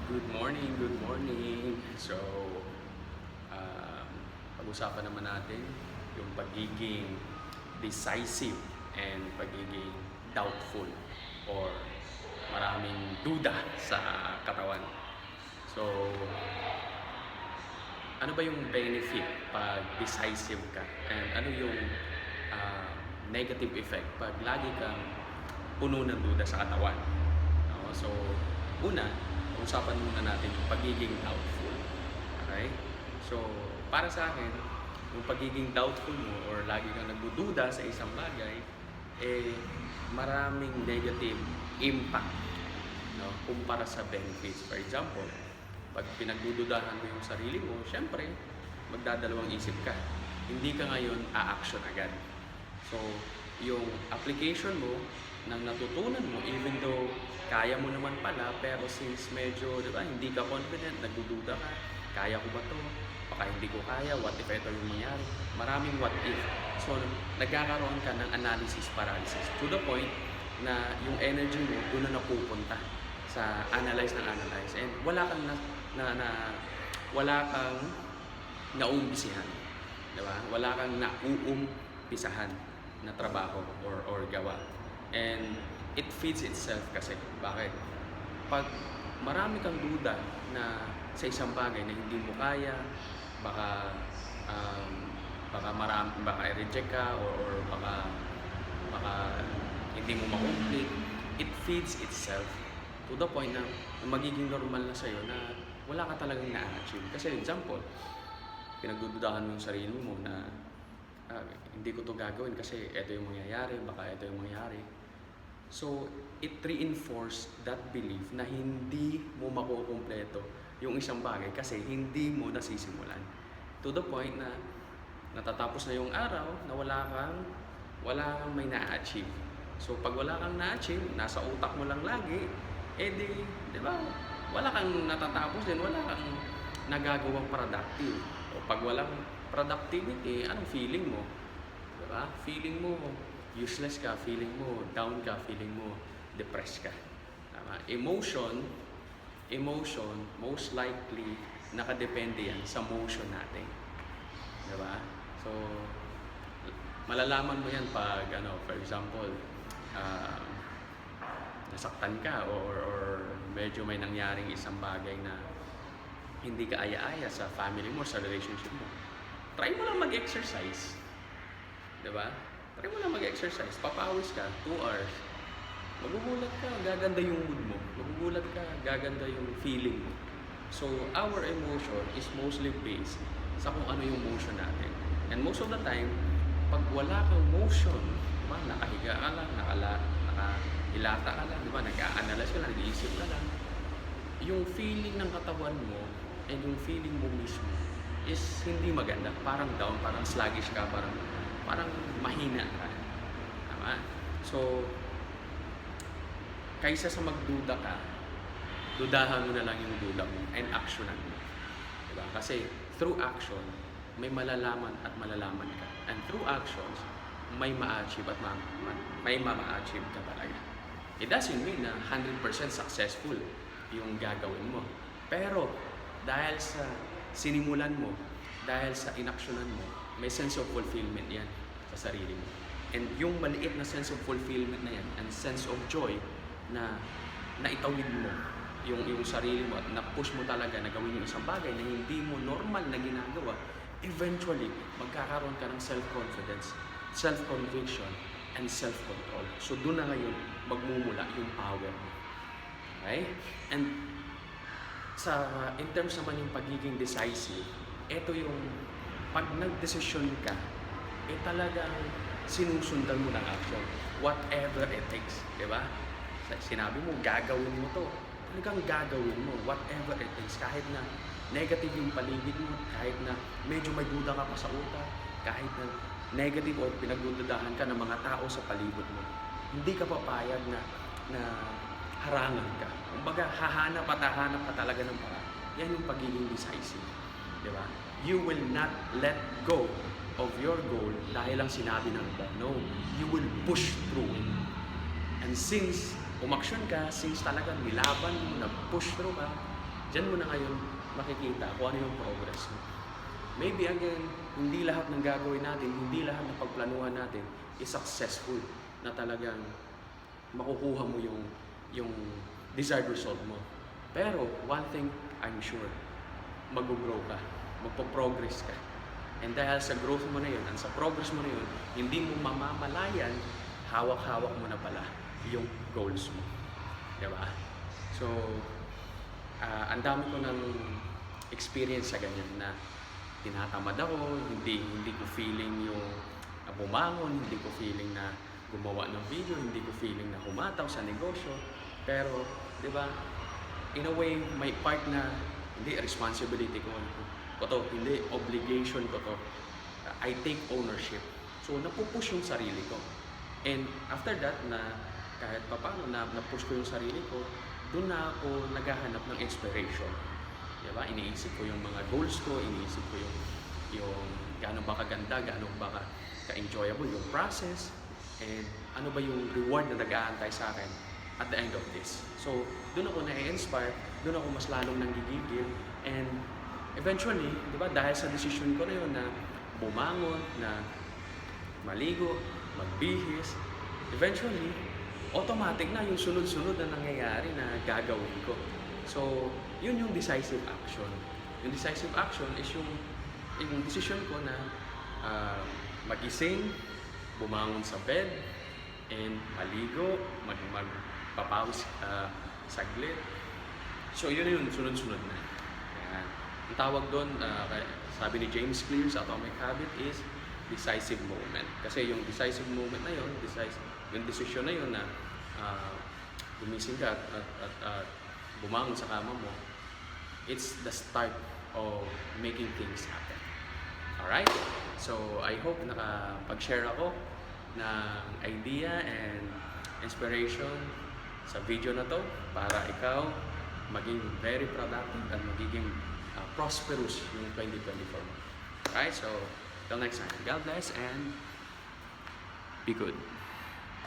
Good morning, good morning. So, um, pag-usapan naman natin yung pagiging decisive and pagiging doubtful or maraming duda sa katawan. So, ano ba yung benefit pag decisive ka? And ano yung uh, negative effect pag lagi kang puno ng duda sa katawan? No? So, una, usapan muna natin yung pagiging doubtful. Okay? So, para sa akin, yung pagiging doubtful mo or lagi kang nagdududa sa isang bagay, maraming negative impact, no? Kumpara sa benefits. For example, pag pinagdududahan mo yung sarili mo, syempre, magdadalawang isip ka. Hindi ka ngayon a-action agad. So, yung application mo, ng natutunan mo, even though kaya mo naman pala, pero since medyo, di ba, hindi ka confident, nagdududa ka, kaya ko ba to? Baka hindi ko kaya, what if ito yung mangyari? Maraming what if. So, nagkakaroon ka ng analysis paralysis to the point na yung energy mo doon na napupunta sa analyze ng analyze, and wala kang wala kang nauumpisihan, di ba? Wala kang nauumpisahan na trabaho or gawa. And it feeds itself kasi. Bakit? Pag marami kang duda na sa isang bagay na hindi mo kaya, baka baka i-reject ka or baka hindi mo ma-complete, it feeds itself to the point na magiging normal na sa'yo na wala ka talagang na-achieve. Kasi example, pinagdududahan mo yung sarili mo na hindi ko to gagawin kasi ito yung mangyayari, baka ito yung mangyayari. So, it reinforced that belief na hindi mo makukumpleto yung isang bagay kasi hindi mo nasisimulan. To the point na natatapos na yung araw na wala kang may na-achieve. So, pag wala kang na-achieve, nasa utak mo lang lagi, di ba, wala kang natatapos din, wala kang nagagawang productive. O pag walang productivity, anong feeling mo? Di ba? Feeling mo useless ka, feeling mo down ka, feeling mo depressed ka. Tama? Emotion, most likely, nakadepende yan sa motion natin. Diba? So, malalaman mo yan pag, for example, nasaktan ka or medyo may nangyaring isang bagay na hindi ka aya-aya sa family mo, sa relationship mo. Try mo lang mag-exercise. Diba? Try mo lang mag-exercise, papawis ka, 2 hours. Magugulat ka, gaganda yung mood mo. Magugulat ka, gaganda yung feeling mo. So, our emotion is mostly based sa kung ano yung motion natin. And most of the time, pag wala kang motion, diba, nakahiga ka lang, nakahilata ka lang, diba, nag-a-analyze ka lang, nag-iisip ka lang, yung feeling ng katawan mo and yung feeling mo mismo is hindi maganda. Parang down, parang sluggish ka, parang mahina ka. Tama? So, kaysa sa magduda ka, dudahan mo na lang yung duda mo and actionan mo. Diba? Kasi through action, may malalaman at malalaman ka. And through actions, may ma-achieve at may ma-achieve ka talaga. It doesn't mean na 100% successful yung gagawin mo. Pero, dahil sa sinimulan mo, dahil sa inaksyonan mo, may sense of fulfillment yan sa sarili mo. And yung maliit na sense of fulfillment na yan and sense of joy na naitawid mo yung sarili mo at na-push mo talaga na gawin yung isang bagay na hindi mo normal na ginagawa, eventually, magkakaroon ka ng self-confidence, self-conviction, and self-control. So, doon na ngayon magmumula yung power mo. Okay? And in terms naman yung pagiging decisive, ito yung pag nag-desisyon ka, talagang sinusundan mo ng action. Whatever it takes. Diba? Sinabi mo, gagawin mo to. Talagang gagawin mo. Whatever it takes. Kahit na negative yung paligid mo, kahit na medyo may duda ka pa sa utak, kahit na negative o pinagdududahan ka ng mga tao sa paligid mo, hindi ka papayag na harangan ka. Kumbaga, hahanap ka talaga ng paraan. Yan yung pagiging decisive. Diba? You will not let go of your goal dahil lang sinabi ng iba. No, you will push through it. And since umaksyon ka, since talagang nilaban mo, nag-push through ka, Diyan mo na ngayon makikita kung ano yung progress mo. Maybe again, hindi lahat ng gagawin natin, hindi lahat ng pagplanuhan natin is successful na talagang makukuha mo yung desired result mo. Pero one thing I'm sure, mag-grow ka, magpo-progress ka. And dahil sa growth mo na yun, and sa progress mo na yun, hindi mo mamamalayan, hawak-hawak mo na pala yung goals mo. Diba? So, ang dami ko ng experience sa ganyan na tinatamad ako, hindi ko feeling yung bumangon, hindi ko feeling na gumawa ng video, hindi ko feeling na humataw sa negosyo. Pero, di ba, in a way, may part na hindi responsibility ko to, hindi obligation ko to. I take ownership. So, napupush yung sarili ko. And after that, na kahit paano na-push ko yung sarili ko, doon na ako naghahanap ng inspiration. Diba? Iniisip ko yung mga goals ko, iniisip ko yung gaano ba kaganda, gaano ba ka-enjoyable yung process, and ano ba yung reward na nag-aantay sa akin at the end of this. So, doon ako na-inspire, doon ako mas lalong nanggigigil, and eventually, di ba, dahil sa decision ko na yun na bumangon, na maligo, magbihis, eventually, automatic na yung sunod-sunod na nangyayari na gagawin ko. So, yun yung decisive action. Yung decisive action is yung decision ko na magising, bumangon sa bed, and maligo, magpapawis saglit. So, yun yung sunod-sunod na. Ayan. Ang tawag doon, sabi ni James Clear sa Atomic Habit is decisive moment. Kasi yung decisive moment na yun, yung decision na yun na gumising ka at bumangon sa kama mo, it's the start of making things happen. Alright? So, I hope nakapag-share ako ng idea and inspiration sa video na to para ikaw maging very productive at magiging prosperous yung 2024 mo. Alright? So, till next time. God bless and be good.